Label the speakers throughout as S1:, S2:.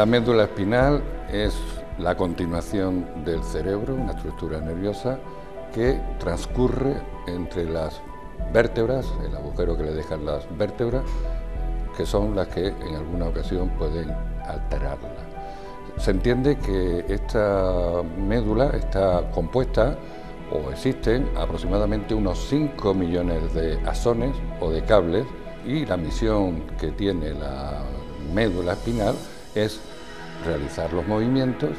S1: La médula espinal es la continuación del cerebro, una estructura nerviosa que transcurre entre las vértebras, el agujero que le dejan las vértebras, que son las que en alguna ocasión pueden alterarla. Se entiende que esta médula está compuesta o existen aproximadamente unos 5 millones de axones o de cables, y la misión que tiene la médula espinal es realizar los movimientos,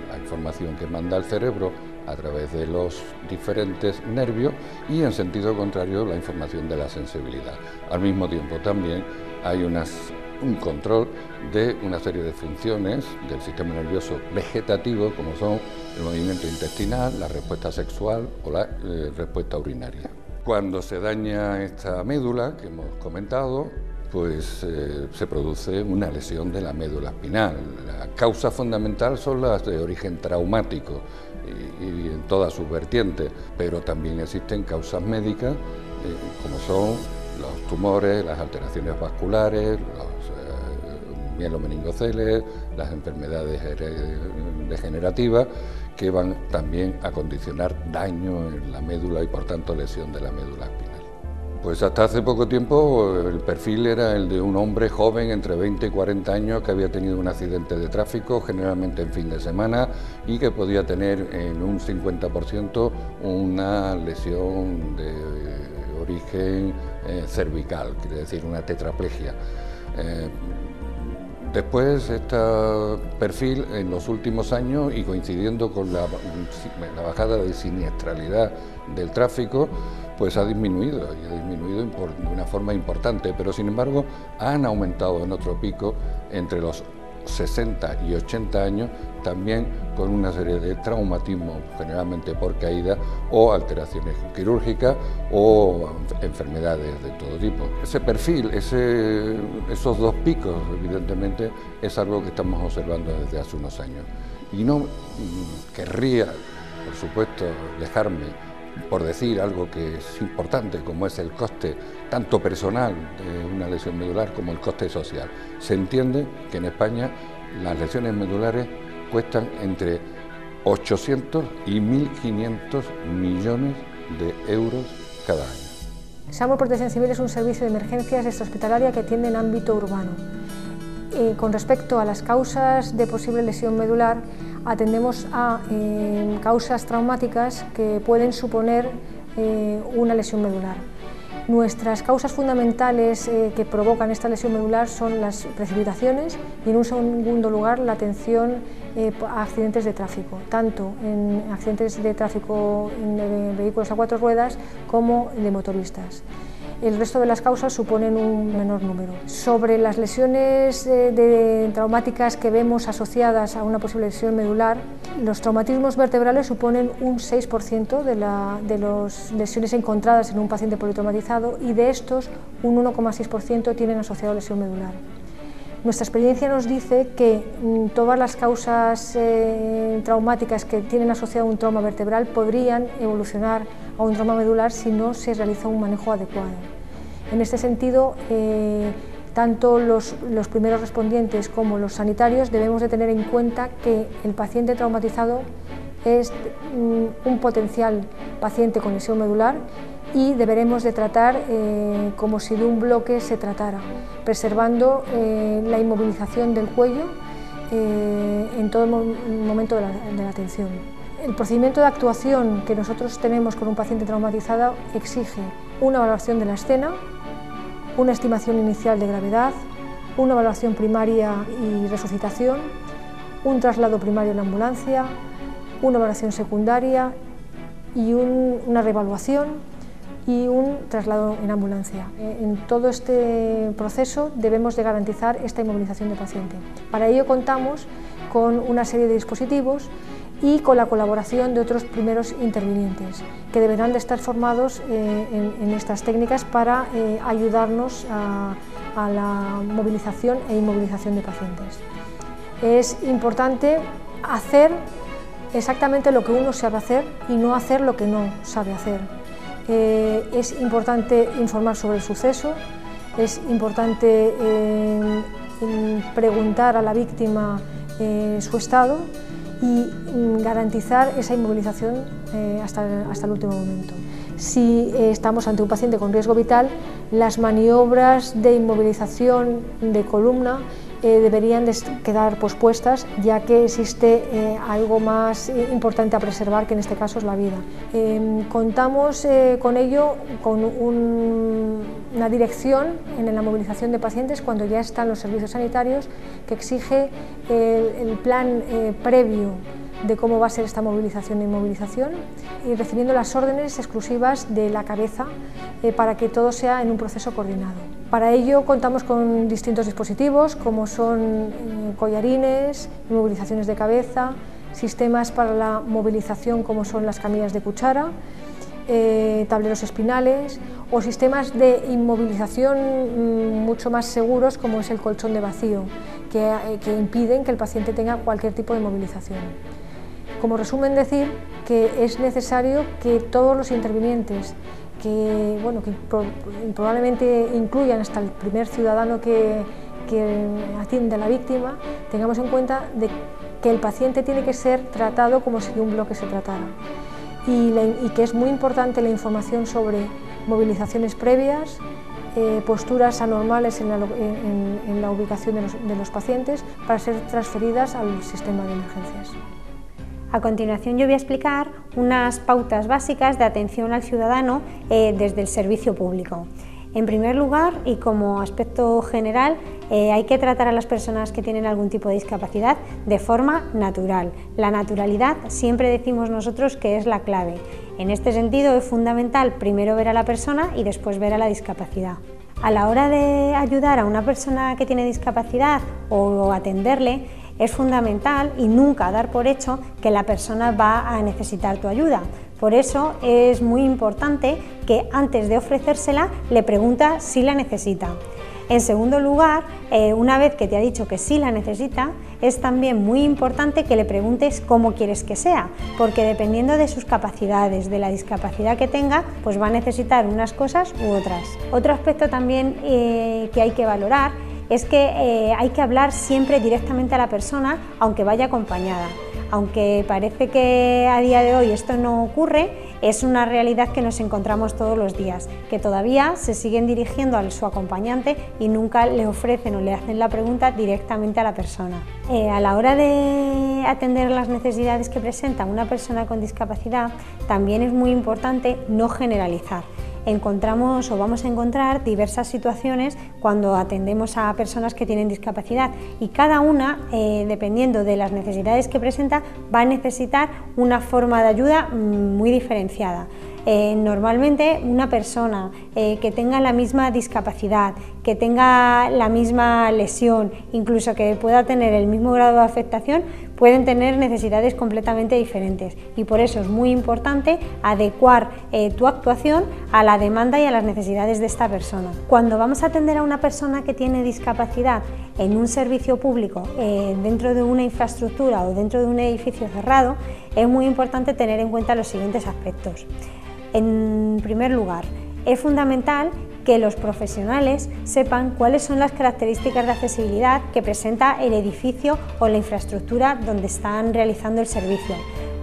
S1: la información que manda el cerebro a través de los diferentes nervios, y en sentido contrario la información de la sensibilidad. Al mismo tiempo también hay un control de una serie de funciones del sistema nervioso vegetativo, como son el movimiento intestinal, la respuesta sexual o la respuesta urinaria. Cuando se daña esta médula que hemos comentado, pues se produce una lesión de la médula espinal. La causa fundamental son las de origen traumático y en todas sus vertientes, pero también existen causas médicas como son los tumores, las alteraciones vasculares, los mielomeningoceles, las enfermedades degenerativas, que van también a condicionar daño en la médula y por tanto lesión de la médula espinal. Pues hasta hace poco tiempo el perfil era el de un hombre joven entre 20 y 40 años que había tenido un accidente de tráfico, generalmente en fin de semana, y que podía tener en un 50% una lesión de origen cervical, quiere decir una tetraplegia. Después, este perfil en los últimos años, y coincidiendo con la bajada de siniestralidad del tráfico, pues ha disminuido, y ha disminuido de una forma importante, pero sin embargo han aumentado en otro pico entre los 60 y 80 años, también con una serie de traumatismos, generalmente por caída o alteraciones quirúrgicas o enfermedades de todo tipo. Ese perfil, esos dos picos, evidentemente, es algo que estamos observando desde hace unos años. Y no querría, por supuesto, dejarme por decir algo que es importante, como es el coste tanto personal de una lesión medular como el coste social. Se entiende que en España las lesiones medulares cuestan entre 800 y 1.500 millones de euros cada año.
S2: SAMUR Protección Civil es un servicio de emergencias extrahospitalaria que atiende en ámbito urbano. Con respecto a las causas de posible lesión medular, atendemos a causas traumáticas que pueden suponer una lesión medular. Nuestras causas fundamentales que provocan esta lesión medular son las precipitaciones y, en un segundo lugar, la atención a accidentes de tráfico, tanto en accidentes de tráfico de vehículos a 4 ruedas como de motoristas. El resto de las causas suponen un menor número. Sobre las lesiones traumáticas que vemos asociadas a una posible lesión medular, los traumatismos vertebrales suponen un 6% de las lesiones encontradas en un paciente politraumatizado, y de estos un 1,6% tienen asociado lesión medular. Nuestra experiencia nos dice que todas las causas traumáticas que tienen asociado un trauma vertebral podrían evolucionar a un trauma medular si no se realiza un manejo adecuado. En este sentido, tanto los primeros respondientes como los sanitarios debemos de tener en cuenta que el paciente traumatizado es un potencial paciente con lesión medular, y deberemos de tratar como si de un bloque se tratara, preservando la inmovilización del cuello en todo momento de la atención. El procedimiento de actuación que nosotros tenemos con un paciente traumatizado exige una valoración de la escena, una estimación inicial de gravedad, una evaluación primaria y resucitación, un traslado primario en la ambulancia, una evaluación secundaria y una reevaluación y un traslado en ambulancia. En todo este proceso debemos de garantizar esta inmovilización del paciente. Para ello contamos con una serie de dispositivos y con la colaboración de otros primeros intervinientes, que deberán de estar formados en estas técnicas para ayudarnos a la movilización e inmovilización de pacientes. Es importante hacer exactamente lo que uno sabe hacer y no hacer lo que no sabe hacer. Es importante informar sobre el suceso, es importante preguntar a la víctima su estado y garantizar esa inmovilización hasta el último momento. Si estamos ante un paciente con riesgo vital, las maniobras de inmovilización de columna deberían de quedar pospuestas, ya que existe algo más importante a preservar, que en este caso es la vida. Contamos con ello con una dirección en la movilización de pacientes cuando ya están los servicios sanitarios, que exige el plan previo de cómo va a ser esta movilización e inmovilización, y recibiendo las órdenes exclusivas de la cabeza para que todo sea en un proceso coordinado. Para ello contamos con distintos dispositivos como son collarines, inmovilizaciones de cabeza, sistemas para la movilización como son las camillas de cuchara, tableros espinales o sistemas de inmovilización mucho más seguros como es el colchón de vacío, que impiden que el paciente tenga cualquier tipo de movilización. Como resumen, decir que es necesario que todos los intervinientes, que probablemente incluyan hasta el primer ciudadano que atiende a la víctima, tengamos en cuenta de que el paciente tiene que ser tratado como si de un bloque se tratara, y que es muy importante la información sobre movilizaciones previas, posturas anormales en la ubicación de los pacientes para ser transferidas al sistema de emergencias.
S3: A continuación yo voy a explicar unas pautas básicas de atención al ciudadano desde el servicio público. En primer lugar, y como aspecto general, hay que tratar a las personas que tienen algún tipo de discapacidad de forma natural. La naturalidad siempre decimos nosotros que es la clave. En este sentido es fundamental primero ver a la persona y después ver a la discapacidad. A la hora de ayudar a una persona que tiene discapacidad o atenderle, es fundamental y nunca dar por hecho que la persona va a necesitar tu ayuda. Por eso es muy importante que antes de ofrecérsela le preguntas si la necesita. En segundo lugar, una vez que te ha dicho que sí la necesita, es también muy importante que le preguntes cómo quieres que sea, porque dependiendo de sus capacidades, de la discapacidad que tenga, pues va a necesitar unas cosas u otras. Otro aspecto también que hay que valorar es que hay que hablar siempre directamente a la persona, aunque vaya acompañada. Aunque parece que a día de hoy esto no ocurre, es una realidad que nos encontramos todos los días, que todavía se siguen dirigiendo a su acompañante y nunca le ofrecen o le hacen la pregunta directamente a la persona. A la hora de atender las necesidades que presenta una persona con discapacidad, también es muy importante no generalizar. Encontramos o vamos a encontrar diversas situaciones cuando atendemos a personas que tienen discapacidad, y cada una, dependiendo de las necesidades que presenta, va a necesitar una forma de ayuda muy diferenciada. Normalmente una persona que tenga la misma discapacidad, que tenga la misma lesión, incluso que pueda tener el mismo grado de afectación, pueden tener necesidades completamente diferentes, y por eso es muy importante adecuar tu actuación a la demanda y a las necesidades de esta persona. Cuando vamos a atender a una persona que tiene discapacidad en un servicio público, dentro de una infraestructura o dentro de un edificio cerrado, es muy importante tener en cuenta los siguientes aspectos. En primer lugar, es fundamental que los profesionales sepan cuáles son las características de accesibilidad que presenta el edificio o la infraestructura donde están realizando el servicio.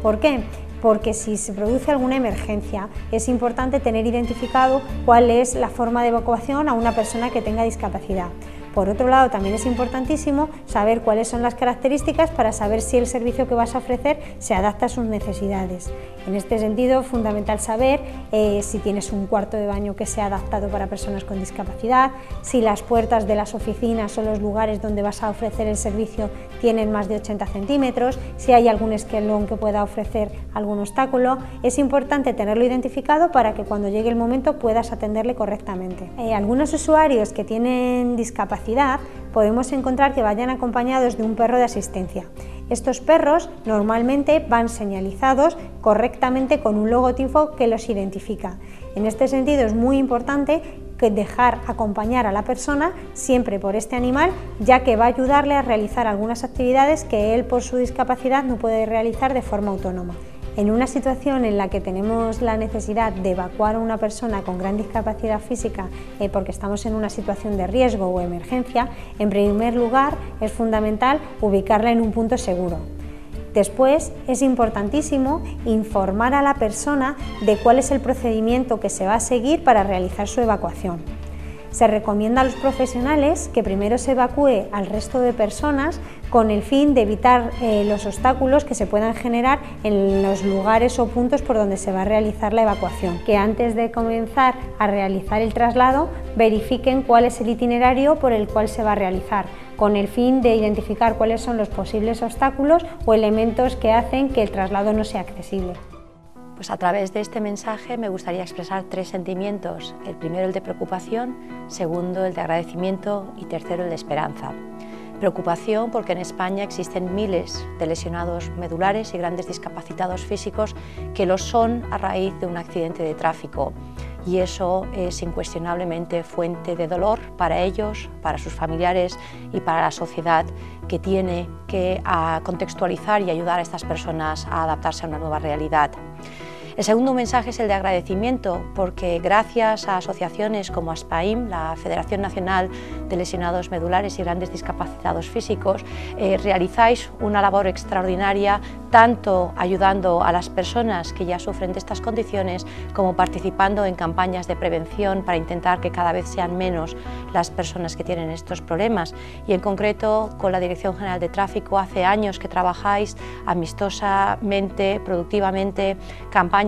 S3: ¿Por qué? Porque si se produce alguna emergencia, es importante tener identificado cuál es la forma de evacuación a una persona que tenga discapacidad. Por otro lado, también es importantísimo saber cuáles son las características para saber si el servicio que vas a ofrecer se adapta a sus necesidades. En este sentido, es fundamental saber si tienes un cuarto de baño que sea adaptado para personas con discapacidad, si las puertas de las oficinas o los lugares donde vas a ofrecer el servicio tienen más de 80 centímetros, si hay algún escalón que pueda ofrecer algún obstáculo. Es importante tenerlo identificado para que cuando llegue el momento puedas atenderle correctamente. Algunos usuarios que tienen discapacidad podemos encontrar que vayan acompañados de un perro de asistencia. Estos perros normalmente van señalizados correctamente con un logotipo que los identifica. En este sentido es muy importante dejar acompañar a la persona siempre por este animal, ya que va a ayudarle a realizar algunas actividades que él por su discapacidad no puede realizar de forma autónoma. En una situación en la que tenemos la necesidad de evacuar a una persona con gran discapacidad física porque estamos en una situación de riesgo o emergencia, en primer lugar es fundamental ubicarla en un punto seguro. Después es importantísimo informar a la persona de cuál es el procedimiento que se va a seguir para realizar su evacuación. Se recomienda a los profesionales que primero se evacúe al resto de personas con el fin de evitar los obstáculos que se puedan generar en los lugares o puntos por donde se va a realizar la evacuación. Que antes de comenzar a realizar el traslado verifiquen cuál es el itinerario por el cual se va a realizar, con el fin de identificar cuáles son los posibles obstáculos o elementos que hacen que el traslado no sea accesible.
S4: Pues a través de este mensaje me gustaría expresar 3 sentimientos. El primero, el de preocupación, segundo, el de agradecimiento y tercero, el de esperanza. Preocupación porque en España existen miles de lesionados medulares y grandes discapacitados físicos que lo son a raíz de un accidente de tráfico. Y eso es incuestionablemente fuente de dolor para ellos, para sus familiares y para la sociedad, que tiene que contextualizar y ayudar a estas personas a adaptarse a una nueva realidad. El segundo mensaje es el de agradecimiento, porque gracias a asociaciones como ASPAIM, la Federación Nacional de Lesionados Medulares y Grandes Discapacitados Físicos, realizáis una labor extraordinaria, tanto ayudando a las personas que ya sufren de estas condiciones, como participando en campañas de prevención para intentar que cada vez sean menos las personas que tienen estos problemas. Y en concreto, con la Dirección General de Tráfico, hace años que trabajáis amistosamente, productivamente, campañas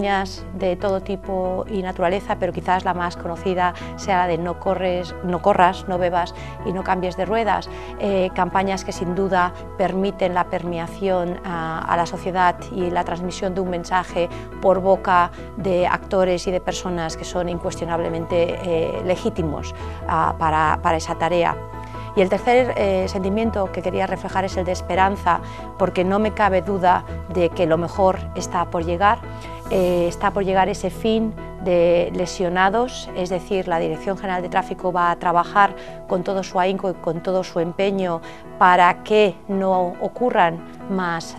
S4: de todo tipo y naturaleza, pero quizás la más conocida sea la de no corras, no bebas y no cambies de ruedas, campañas que sin duda permiten la permeación a la sociedad y la transmisión de un mensaje por boca de actores y de personas que son incuestionablemente legítimos para esa tarea. Y el tercer sentimiento que quería reflejar es el de esperanza, porque no me cabe duda de que lo mejor está por llegar ese fin de lesionados, es decir, la Dirección General de Tráfico va a trabajar con todo su ahínco y con todo su empeño para que no ocurran más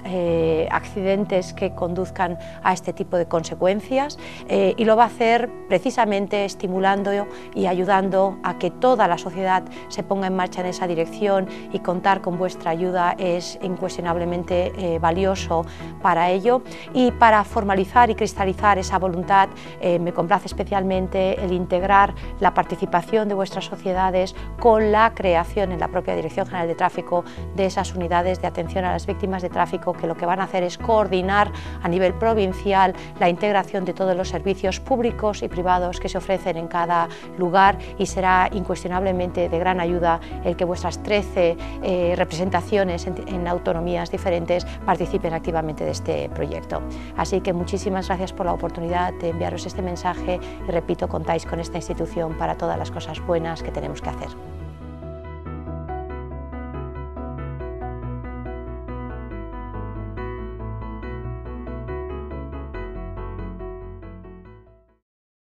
S4: accidentes que conduzcan a este tipo de consecuencias, y lo va a hacer precisamente estimulando y ayudando a que toda la sociedad se ponga en marcha en esa dirección, y contar con vuestra ayuda es incuestionablemente valioso para ello. Y para formalizar y cristalizar esa voluntad, me complace especialmente el integrar la participación de vuestras sociedades con la creación en la propia Dirección General de Tráfico de esas unidades de atención a las víctimas de tráfico, que lo que van a hacer es coordinar a nivel provincial la integración de todos los servicios públicos y privados que se ofrecen en cada lugar, y será incuestionablemente de gran ayuda el que vuestras 13 representaciones en autonomías diferentes participen activamente de este proyecto. Así que muchísimas gracias por la oportunidad de enviaros este mensaje, y repito, contáis con esta institución para todas las cosas buenas que tenemos que hacer.